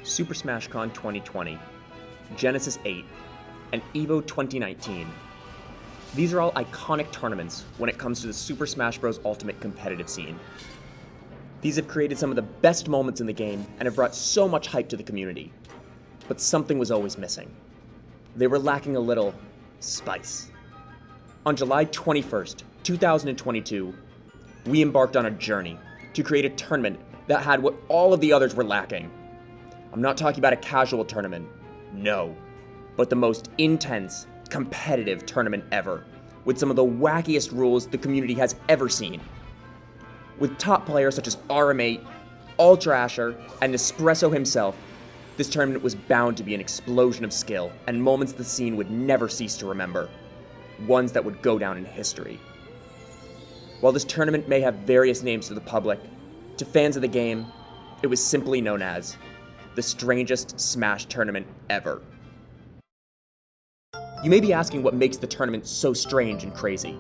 Super Smash Con 2020, Genesis 8, and EVO 2019. These are all iconic tournaments when it comes to the Super Smash Bros. Ultimate competitive scene. These have created some of the best moments in the game and have brought so much hype to the community. But something was always missing. They were lacking a little spice. On July 21st, 2022, we embarked on a journey to create a tournament that had what all of the others were lacking. I'm not talking about a casual tournament, no, but the most intense, competitive tournament ever, with some of the wackiest rules the community has ever seen. With top players such as RM8, Ultra Asher, and Nespresso himself, this tournament was bound to be an explosion of skill and moments the scene would never cease to remember, ones that would go down in history. While this tournament may have various names to the public, to fans of the game, it was simply known as the strangest Smash tournament ever. You may be asking what makes the tournament so strange and crazy.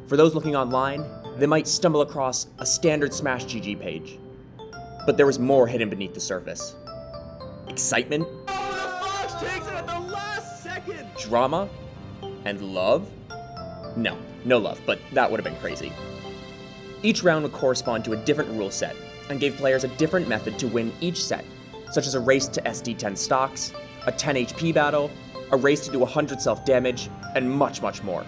For those looking online, they might stumble across a standard Smash GG page. But there was more hidden beneath the surface. Excitement, Oh, the Fox takes it at the last second! drama, and love? No love, but that would have been crazy. Each round would correspond to a different rule set, and gave players a different method to win each set, such as a race to SD10 stocks, a 10 HP battle, a race to do 100 self-damage, and much, much more.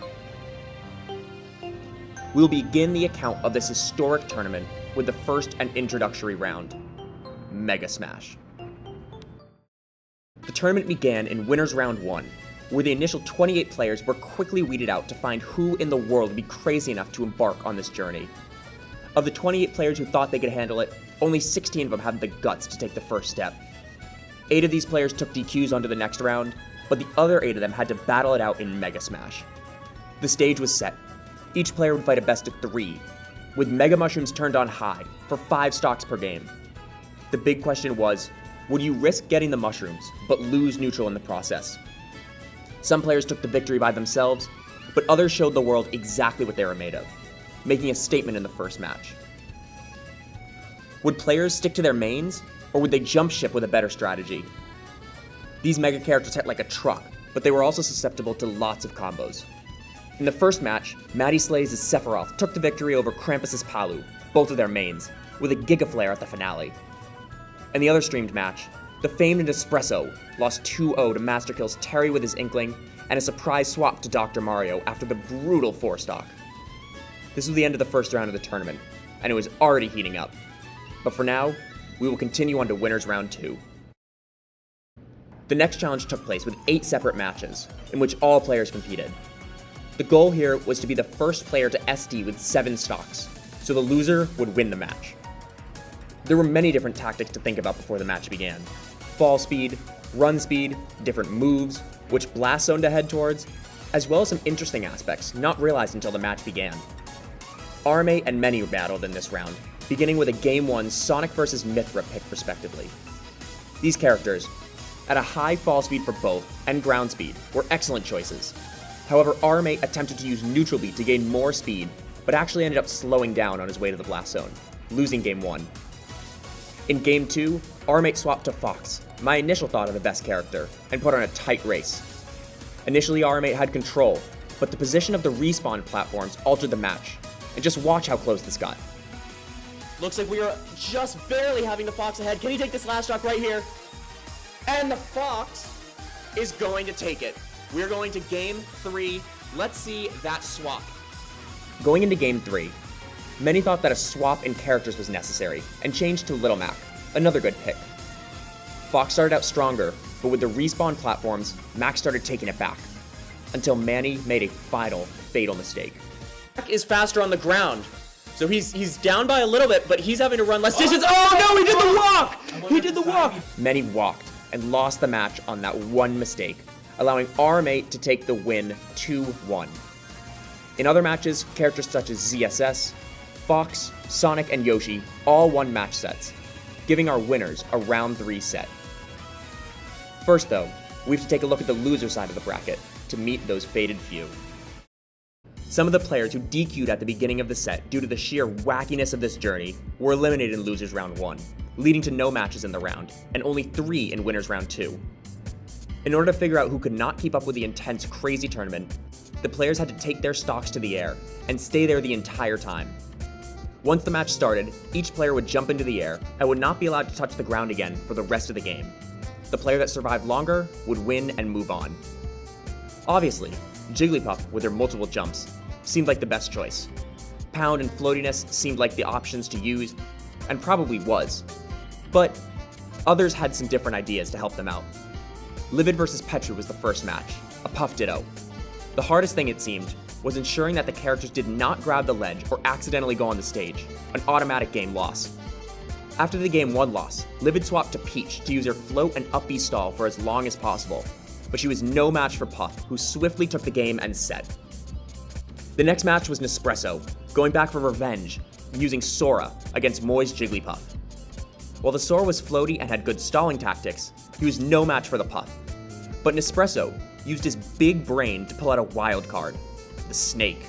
We'll begin the account of this historic tournament with the first and introductory round, Mega Smash. The tournament began in Winners Round 1, where the initial 28 players were quickly weeded out to find who in the world would be crazy enough to embark on this journey. Of the 28 players who thought they could handle it, only 16 of them had the guts to take the first step. 8 of these players took DQs onto the next round, but the other 8 of them had to battle it out in Mega Smash. The stage was set. Each player would fight a best of 3, with Mega Mushrooms turned on high for 5 stocks per game. The big question was, would you risk getting the mushrooms, but lose neutral in the process? Some players took the victory by themselves, but others showed the world exactly what they were made of, making a statement in the first match. Would players stick to their mains, or would they jump ship with a better strategy? These mega characters hit like a truck, but they were also susceptible to lots of combos. In the first match, Maddie Slays' Sephiroth took the victory over Krampus' Palu, both of their mains, with a Giga Flare at the finale. In the other streamed match, the famed Nespresso lost 2-0 to Masterkill's Terry with his Inkling, and a surprise swap to Dr. Mario after the brutal 4-stock. This was the end of the first round of the tournament, and it was already heating up. But for now, we will continue on to Winners Round 2. The next challenge took place with 8 separate matches, in which all players competed. The goal here was to be the first player to SD with 7 stocks, so the loser would win the match. There were many different tactics to think about before the match began. Fall speed, run speed, different moves, which blast zone to head towards, as well as some interesting aspects not realized until the match began. RM8 and Many battled in this round, beginning with a Game 1 Sonic vs. Mythra pick respectively. These characters, at a high fall speed for both and ground speed, were excellent choices. However, RM8 attempted to use neutral beat to gain more speed, but actually ended up slowing down on his way to the blast zone, losing Game 1. In Game 2, RM8 swapped to Fox, my initial thought of the best character, and put on a tight race. Initially, RM8 had control, but the position of the respawn platforms altered the match, and just watch how close this got. Looks like we are just barely having the Fox ahead. Can he take this last stock right here? And the Fox Is going to take it. We're going to Game 3. Let's see that swap. Going into Game 3, many thought that a swap in characters was necessary, and changed to Little Mac, another good pick. Fox started out stronger, but with the respawn platforms, Mac started taking it back, until Manny made a fatal mistake. Mac is faster on the ground. So he's down by a little bit, but he's having to run less distance. Oh no, he did the walk! He did the walk! Manny walked and lost the match on that one mistake, allowing RM8 to take the win 2-1. In other matches, characters such as ZSS, Fox, Sonic, and Yoshi all won match sets, giving our winners a round 3 set. First though, we have to take a look at the loser side of the bracket to meet those fated few. Some of the players who DQ'd at the beginning of the set due to the sheer wackiness of this journey were eliminated in Losers Round 1, leading to no matches in the round, and only 3 in winners round 2. In order to figure out who could not keep up with the intense, crazy tournament, the players had to take their stocks to the air and stay there the entire time. Once the match started, each player would jump into the air and would not be allowed to touch the ground again for the rest of the game. The player that survived longer would win and move on. Obviously, Jigglypuff, with their multiple jumps, seemed like the best choice. Pound and floatiness seemed like the options to use, and probably was. But others had some different ideas to help them out. Livid vs. Petru was the first match, a Puff ditto. The hardest thing, it seemed, was ensuring that the characters did not grab the ledge or accidentally go on the stage, an automatic game loss. After the game 1 loss, Livid swapped to Peach to use her float and up B stall for as long as possible, but she was no match for Puff, who swiftly took the game and set. The next match was Nespresso, going back for revenge, using Sora against Moy's Jigglypuff. While the Sora was floaty and had good stalling tactics, he was no match for the Puff. But Nespresso used his big brain to pull out a wild card, the Snake.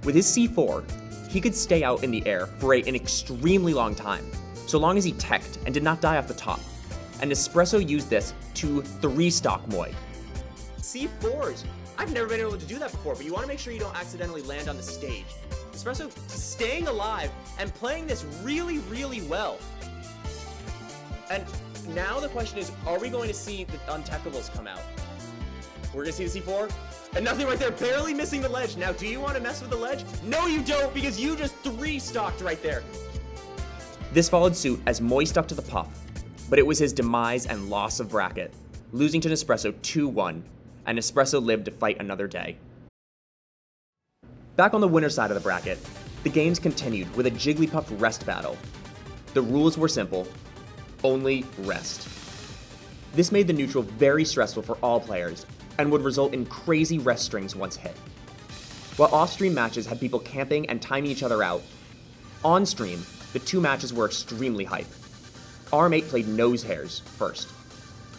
With his C4, he could stay out in the air for an extremely long time, so long as he teched and did not die off the top, and Nespresso used this to 3-stock Moy. C4s. I've never been able to do that before, but you want to make sure you don't accidentally land on the stage. Espresso staying alive and playing this really, really well. And now the question is, are we going to see the Unteckables come out? We're going to see the C4? And nothing right there, barely missing the ledge. Now, do you want to mess with the ledge? No, you don't, because you just 3-stocked right there. This followed suit as Moy stuck to the Puff, but it was his demise and loss of bracket, losing to Nespresso 2-1, and Nespresso lived to fight another day. Back on the winner's side of the bracket, the games continued with a Jigglypuff rest battle. The rules were simple: only rest. This made the neutral very stressful for all players, and would result in crazy rest strings once hit. While off-stream matches had people camping and timing each other out, on-stream, the 2 matches were extremely hype. Arm8 played Nosehairs first.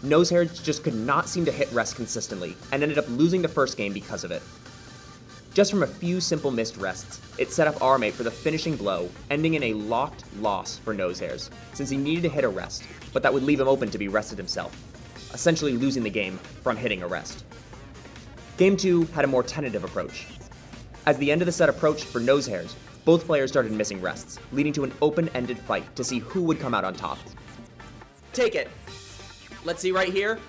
Nosehairs just could not seem to hit rest consistently, and ended up losing the first game because of it. Just from a few simple missed rests, it set up Arm8 for the finishing blow, ending in a locked loss for Nosehairs, since he needed to hit a rest, but that would leave him open to be rested himself, essentially losing the game from hitting a rest. Game 2 had a more tentative approach. As the end of the set approached for Nosehairs, both players started missing rests, leading to an open-ended fight to see who would come out on top. Take it. Let's see right here.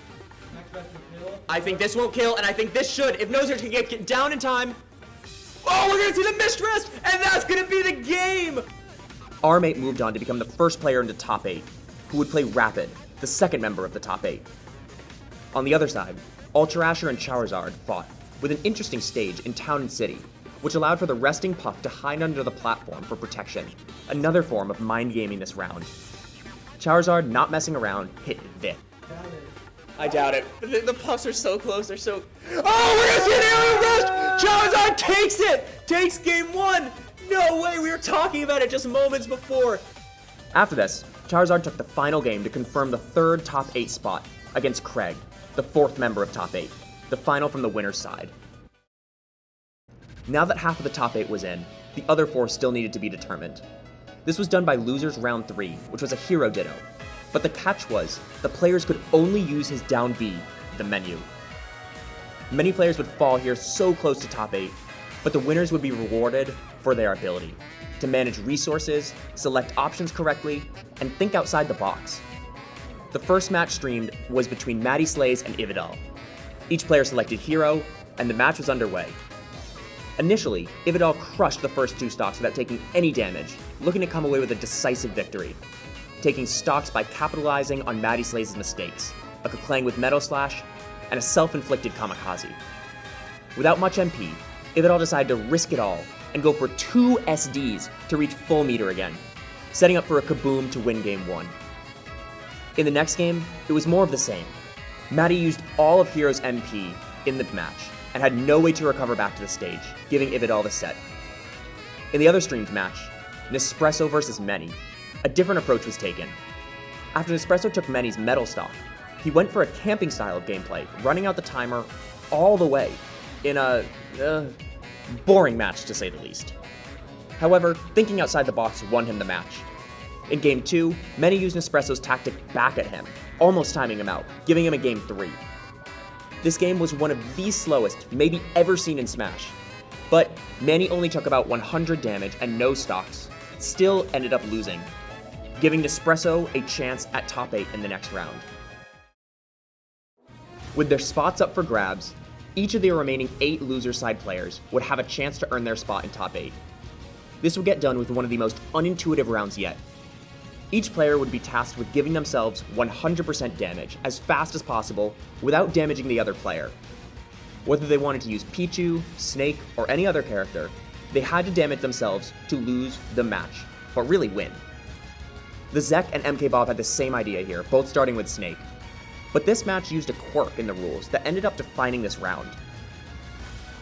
I think this won't kill, and I think this should. If Nosehairs can get down in time. Oh, we're gonna see the missed rest, and that's gonna be the game! Arm8 moved on to become the first player into top 8, who would play Rapid, the second member of the top 8. On the other side, Ultra Asher and Charizard fought, with an interesting stage in Town and City, which allowed for the resting Puff to hide under the platform for protection, another form of mind gaming this round. Charizard, not messing around, hit Vit. I doubt it. The Puffs are so close, they're so... Oh, we're gonna see an alien rest! Charizard takes it! Takes game 1! No way, we were talking about it just moments before. After this, Charizard took the final game to confirm the 3rd top 8 spot against Craig, the 4th member of top 8, the final from the winner's side. Now that half of the top 8 was in, the other 4 still needed to be determined. This was done by losers round 3, which was a hero ditto. But the catch was, the players could only use his down B, the menu. Many players would fall here so close to top 8, but the winners would be rewarded for their ability to manage resources, select options correctly, and think outside the box. The first match streamed was between Maddie Slays and Ividal. Each player selected hero, and the match was underway. Initially, Ividal crushed the first 2 stocks without taking any damage, looking to come away with a decisive victory, taking stocks by capitalizing on Maddie Slays' mistakes, a Kuklang with Metal Slash, and a self-inflicted Kamikaze. Without much MP, Ividal decided to risk it all and go for 2 SDs to reach full meter again, setting up for a kaboom to win game 1. In the next game, it was more of the same. Maddie used all of Hero's MP in the match, and had no way to recover back to the stage, giving Ividal the set. In the other streamed match, Nespresso vs. Many, a different approach was taken. After Nespresso took Many's metal stock, he went for a camping style of gameplay, running out the timer all the way, in a boring match to say the least. However, thinking outside the box won him the match. In Game 2, Manny used Nespresso's tactic back at him, almost timing him out, giving him a Game 3. This game was one of the slowest maybe ever seen in Smash, but Manny only took about 100 damage and no stocks, still ended up losing, giving Nespresso a chance at top 8 in the next round. With their spots up for grabs, each of the remaining 8 loser side players would have a chance to earn their spot in top 8. This would get done with one of the most unintuitive rounds yet. Each player would be tasked with giving themselves 100% damage as fast as possible without damaging the other player. Whether they wanted to use Pichu, Snake, or any other character, they had to damage themselves to lose the match, but really win. The Zek and MK Bob had the same idea here, both starting with Snake. But this match used a quirk in the rules that ended up defining this round.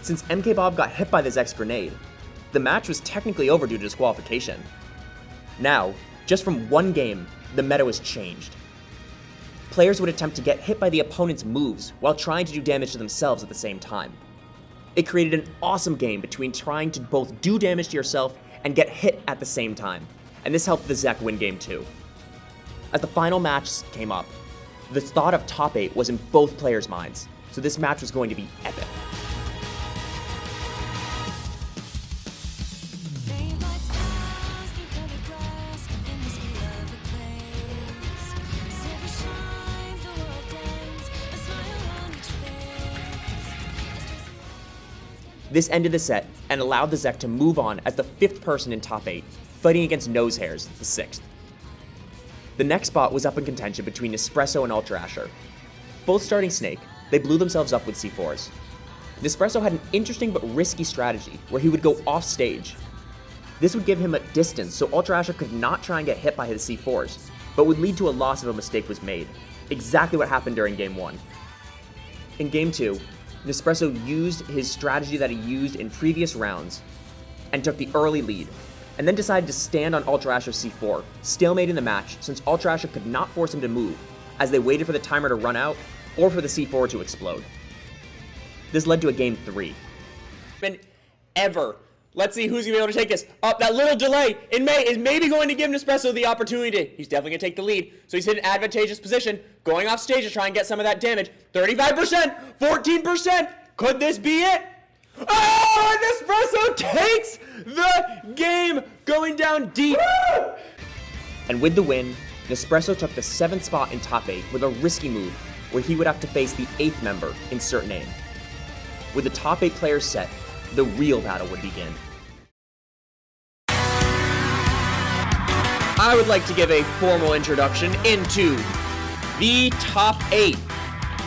Since MK Bob got hit by the Zek's grenade, the match was technically over due to disqualification. Now, just from one game, the meta was changed. Players would attempt to get hit by the opponent's moves while trying to do damage to themselves at the same time. It created an awesome game between trying to both do damage to yourself and get hit at the same time, and this helped the Zek win Game 2. As the final match came up, the thought of top 8 was in both players' minds, so this match was going to be epic. This ended the set and allowed the Zek to move on as the 5th person in top 8, fighting against Nosehairs, the 6th. The next spot was up in contention between Nespresso and Ultra Asher. Both starting Snake, they blew themselves up with C4s. Nespresso had an interesting but risky strategy where he would go off stage. This would give him a distance so Ultra Asher could not try and get hit by his C4s, but would lead to a loss if a mistake was made. Exactly what happened during Game 1. In Game 2, Nespresso used his strategy that he used in previous rounds and took the early lead, and then decided to stand on Ultra Asher's C4, stalemating the match since Ultra Asher could not force him to move, as they waited for the timer to run out or for the C4 to explode. This led to a Game 3. Ever. Let's see who's going to be able to take this. That little delay in May is maybe going to give Nespresso the opportunity. He's definitely going to take the lead. So he's in an advantageous position, going off stage to try and get some of that damage. 35%, 14%. Could this be it? Oh, Nespresso takes the game, going down deep. And with the win, Nespresso took the 7th spot in top 8 with a risky move where he would have to face the 8th member, insert name. With the top 8 players set, the real battle would begin. I would like to give a formal introduction into the top 8.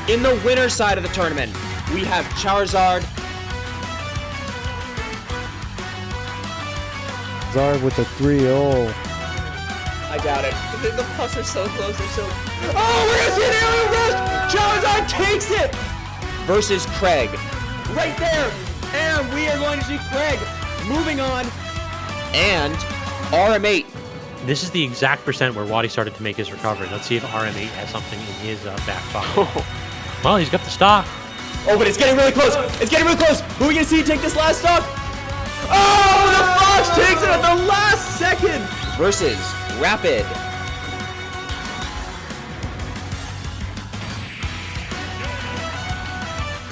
In the winner's side of the tournament, we have Charizard. Zard with the 3-0. I doubt it. The puffs are so close, they're so... Oh, we're gonna see an aerial rush! Charizard takes it! Versus Craig. Right there! And we are going to see Craig moving on. And RM8. This is the exact percent where Waddy started to make his recovery. Let's see if RM8 has something in his back pocket. Well, he's got the stock. Oh, but it's getting really close. It's getting really close. Who are we going to see take this last stock? Oh, the Fox takes it at the last second. Versus Rapid.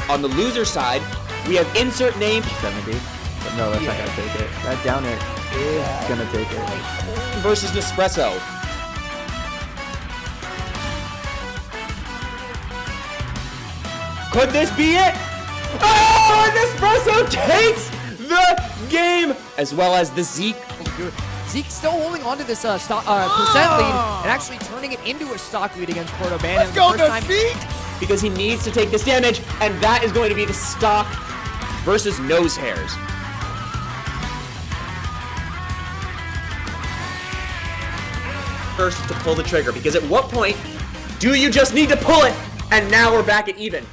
On the loser side, we have insert name 70. But no, that's not gonna take it. That down air is gonna take it. versus Nespresso. Could this be it? Oh, Nespresso takes the game, as well as the Zeke. Zeke still holding on to this percent lead and actually turning it into a stock lead against Porto Bandit. Let's go, Zeke! Because he needs to take this damage, and that is going to be the stock versus Nosehairs. First to pull the trigger, because at what point do you just need to pull it? And now we're back at even.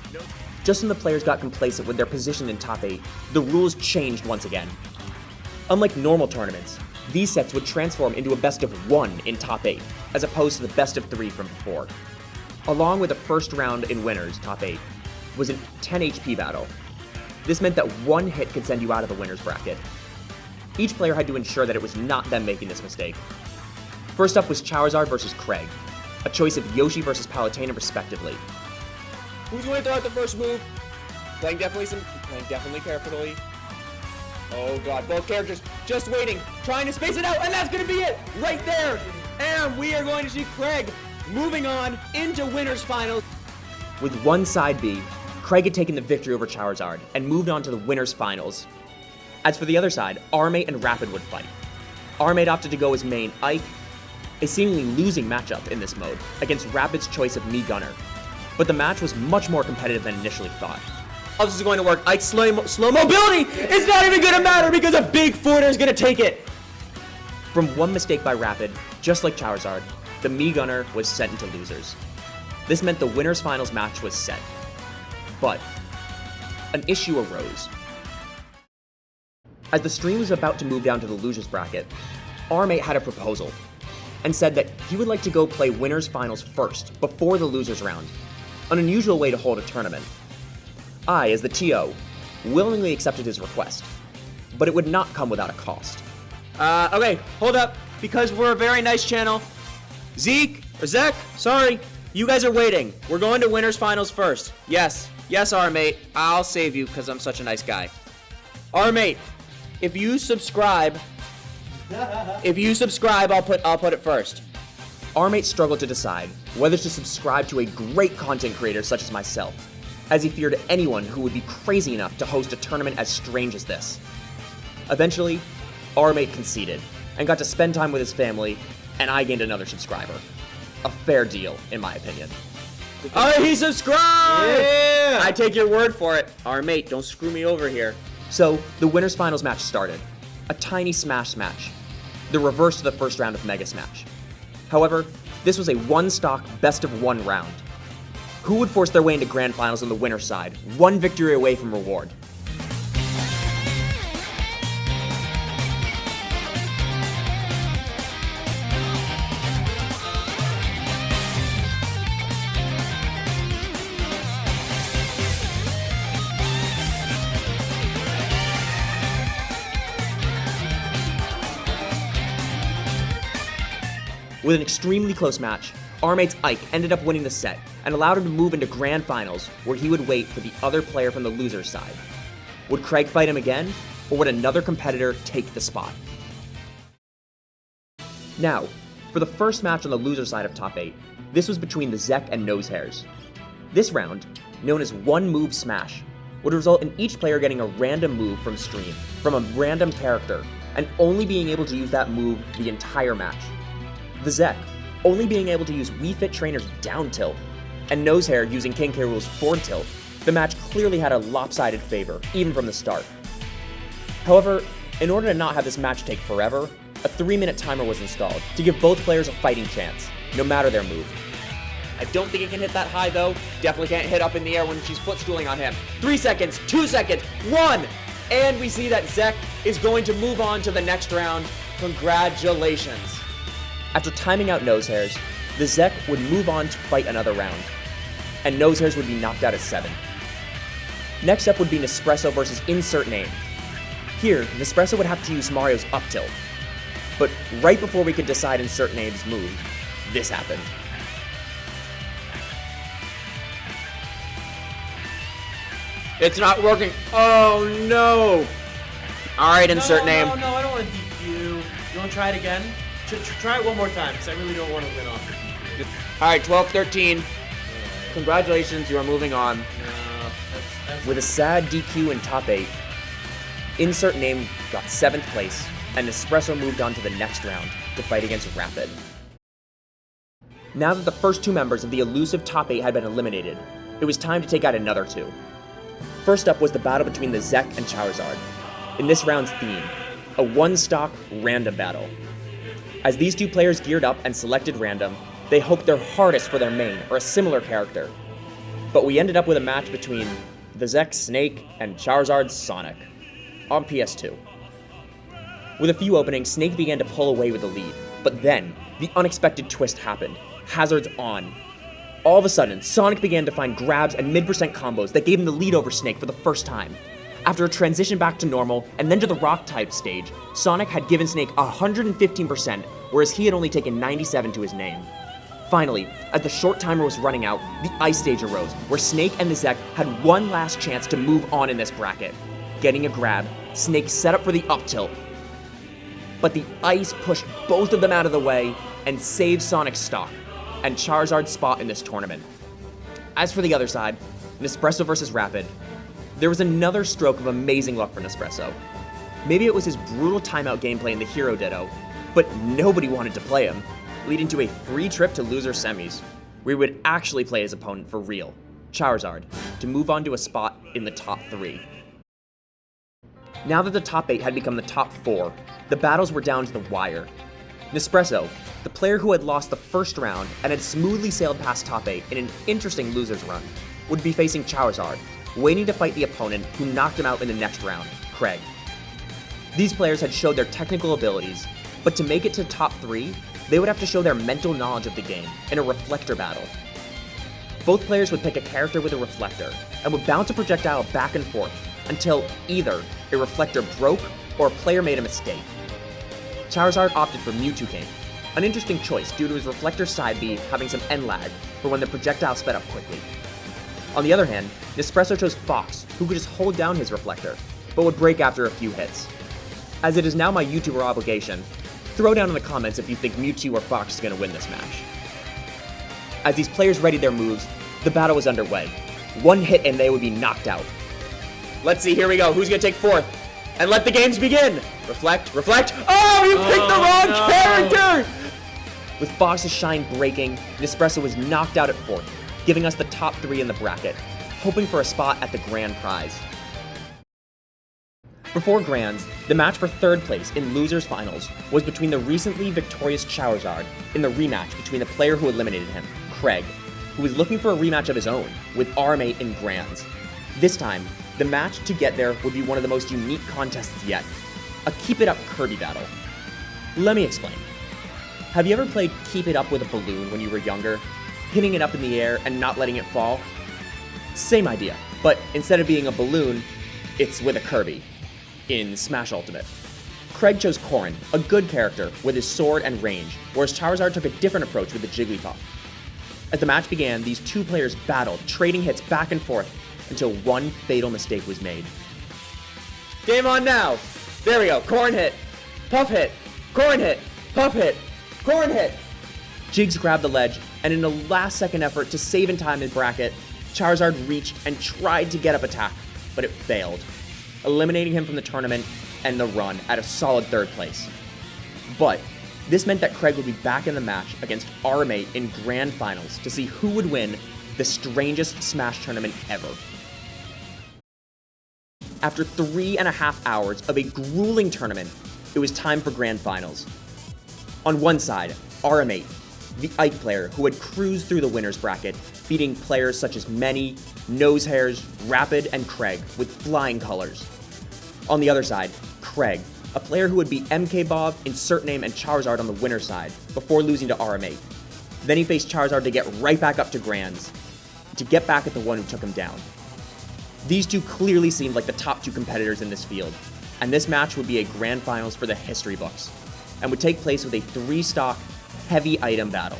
Just when the players got complacent with their position in top 8, the rules changed once again. Unlike normal tournaments, these sets would transform into a best of 1 in top 8, as opposed to the best of 3 from before. Along with the first round in winners, top 8, was a 10 HP battle. This meant that one hit could send you out of the winner's bracket. Each player had to ensure that it was not them making this mistake. First up was Charizard versus Craig, a choice of Yoshi versus Palutena respectively. Who's going to throw out the first move? Playing definitely carefully. Oh god, both characters just waiting, trying to space it out, and that's going to be it right there. And we are going to see Craig moving on into winners finals. With one side B, Craig had taken the victory over Charizard and moved on to the winners finals. As for the other side, R-Mate and Rapid would fight. R-Mate opted to go as main Ike, a seemingly losing matchup in this mode against Rapid's choice of Mii Gunner. But the match was much more competitive than initially thought. How this is going to work? Ike's slow mobility is not even going to matter because a big footer is going to take it. From one mistake by Rapid, just like Charizard, the Mii Gunner was sent into losers. This meant the winners finals match was set. But an issue arose. As the stream was about to move down to the losers bracket, R-Mate had a proposal and said that he would like to go play winners finals first before the losers round, an unusual way to hold a tournament. I, as the TO, willingly accepted his request, but it would not come without a cost. Okay, hold up, because we're a very nice channel. Zek, sorry, you guys are waiting. We're going to winners finals first. Yes, R-Mate, I'll save you because I'm such a nice guy. R-Mate, if you subscribe, I'll put it first. R-Mate struggled to decide whether to subscribe to a great content creator such as myself, as he feared anyone who would be crazy enough to host a tournament as strange as this. Eventually, R-Mate conceded and got to spend time with his family, and I gained another subscriber. A fair deal, in my opinion. Alright, he subscribed! Yeah! I take your word for it. R-Mate, don't screw me over here. So, the winners finals match started. A tiny Smash match. The reverse to the first round of Mega Smash. However, this was a one-stock, best-of-1 round. Who would force their way into grand finals on the winner's side, one victory away from reward? With an extremely close match, R-Mate's Ike ended up winning the set and allowed him to move into grand finals where he would wait for the other player from the loser's side. Would Craig fight him again, or would another competitor take the spot? Now, for the first match on the loser side of top 8, this was between the Zek and Nosehairs. This round, known as One Move Smash, would result in each player getting a random move from stream, from a random character, and only being able to use that move the entire match. The Zek only being able to use Wii Fit Trainer's down tilt, and Nosehair using King K. Rool's forward tilt, the match clearly had a lopsided favor, even from the start. However, in order to not have this match take forever, a 3-minute timer was installed to give both players a fighting chance, no matter their move. I don't think it can hit that high though. Definitely can't hit up in the air when she's footstooling on him. 3 seconds, 2 seconds, 1! And we see that Zek is going to move on to the next round. Congratulations. After timing out Nosehairs, the Zek would move on to fight another round, and Nosehairs would be knocked out at 7. Next up would be Nespresso versus Insert Name. Here, Nespresso would have to use Mario's up tilt, but right before we could decide Insert Name's move, this happened. It's not working. Oh no! Alright, Insert Name. No, I don't want to DQ. You want to try it again? Try it one more time, because I really don't want to win off the DQ. Alright, 12-13. Congratulations, you are moving on. No, that's With a sad DQ in top 8, Insert Name got 7th place, and Nespresso moved on to the next round to fight against Rapid. Now that the first 2 members of the elusive top 8 had been eliminated, it was time to take out another 2. First up was the battle between the Zek and Charizard. In this round's theme, a one-stock random battle. As these 2 players geared up and selected random, they hoped their hardest for their main or a similar character. But we ended up with a match between the Zek Snake and Charizard Sonic on PS2. With a few openings, Snake began to pull away with the lead, but then the unexpected twist happened. Hazards on. All of a sudden, Sonic began to find grabs and mid-percent combos that gave him the lead over Snake for the first time. After a transition back to normal and then to the rock-type stage, Sonic had given Snake 115%, whereas he had only taken 97 to his name. Finally, as the short timer was running out, the ice stage arose, where Snake and the Zek had one last chance to move on in this bracket. Getting a grab, Snake set up for the up tilt, but the ice pushed both of them out of the way and saved Sonic's stock and Charizard's spot in this tournament. As for the other side, Nespresso versus Rapid, there was another stroke of amazing luck for Nespresso. Maybe it was his brutal timeout gameplay in the Hero Ditto, but nobody wanted to play him, leading to a free trip to loser semis, where he would actually play his opponent for real, Charizard, to move on to a spot in the top 3. Now that the top 8 had become the top 4, the battles were down to the wire. Nespresso, the player who had lost the first round and had smoothly sailed past top 8 in an interesting loser's run, would be facing Charizard, waiting to fight the opponent who knocked him out in the next round, Craig. These players had showed their technical abilities, but to make it to top 3, they would have to show their mental knowledge of the game in a Reflector battle. Both players would pick a character with a Reflector, and would bounce a projectile back and forth until either a Reflector broke or a player made a mistake. Charizard opted for Mewtwo King, an interesting choice due to his Reflector side B having some end lag for when the projectile sped up quickly. On the other hand, Nespresso chose Fox, who could just hold down his Reflector, but would break after a few hits. As it is now my YouTuber obligation, throw down in the comments if you think Mewtwo or Fox is going to win this match. As these players readied their moves, the battle was underway. One hit and they would be knocked out. Let's see, here we go. Who's gonna take 4th? And let the games begin! Reflect, reflect. Oh, you picked the wrong character! With Fox's shine breaking, Nespresso was knocked out at 4th, giving us the top 3 in the bracket, hoping for a spot at the grand prize. Before Grands, the match for 3rd place in Losers Finals was between the recently victorious Charizard in the rematch between the player who eliminated him, Craig, who was looking for a rematch of his own with RM8 in Grands. This time, the match to get there would be one of the most unique contests yet, a Keep It Up Kirby battle. Let me explain. Have you ever played Keep It Up with a balloon when you were younger, hitting it up in the air and not letting it fall? Same idea, but instead of being a balloon, it's with a Kirby, in Smash Ultimate. Craig chose Corrin, a good character with his sword and range, whereas Charizard took a different approach with the Jigglypuff. As the match began, these two players battled, trading hits back and forth, until one fatal mistake was made. Game on now. There we go. Corrin hit. Puff hit. Corrin hit. Puff hit. Corrin hit. Jigs grabbed the ledge, and in a last-second effort to save in time his bracket, Charizard reached and tried to get up attack, but it failed, eliminating him from the tournament and the run at a solid 3rd place. But this meant that Craig would be back in the match against RM8 in Grand Finals to see who would win the strangest Smash tournament ever. After 3.5 hours of a grueling tournament, it was time for Grand Finals. On one side, RM8, the Ike player who had cruised through the winner's bracket, beating players such as Many, Nosehairs, Rapid, and Craig with flying colors. On the other side, Craig, a player who would beat MK Bob, Insert Name, and Charizard on the winner's side before losing to RM8. Then he faced Charizard to get right back up to Grands, to get back at the one who took him down. These two clearly seemed like the top 2 competitors in this field, and this match would be a Grand Finals for the history books, and would take place with a 3-stock, heavy item battle.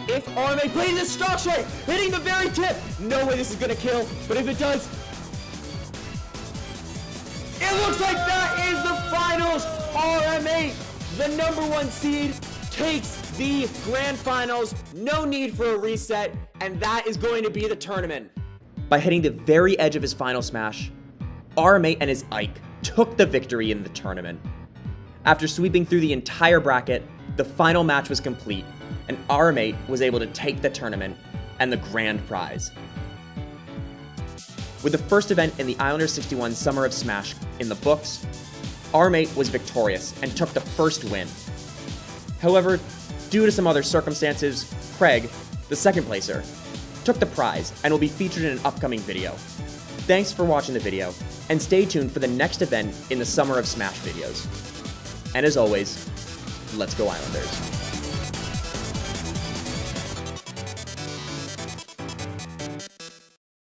If RM8 plays this stock strike, hitting the very tip, no way this is gonna kill, but if it does, it looks like that is the finals. RM8, the #1 seed, takes the Grand Finals. No need for a reset, and that is going to be the tournament. By hitting the very edge of his final smash, RM8 and his Ike took the victory in the tournament. After sweeping through the entire bracket, the final match was complete, and RM8 was able to take the tournament and the grand prize. With the first event in the Islanders 61 Summer of Smash in the books, RM8 was victorious and took the first win. However, due to some other circumstances, Craig, the second placer, took the prize and will be featured in an upcoming video. Thanks for watching the video, and stay tuned for the next event in the Summer of Smash videos. And as always, let's go Islanders.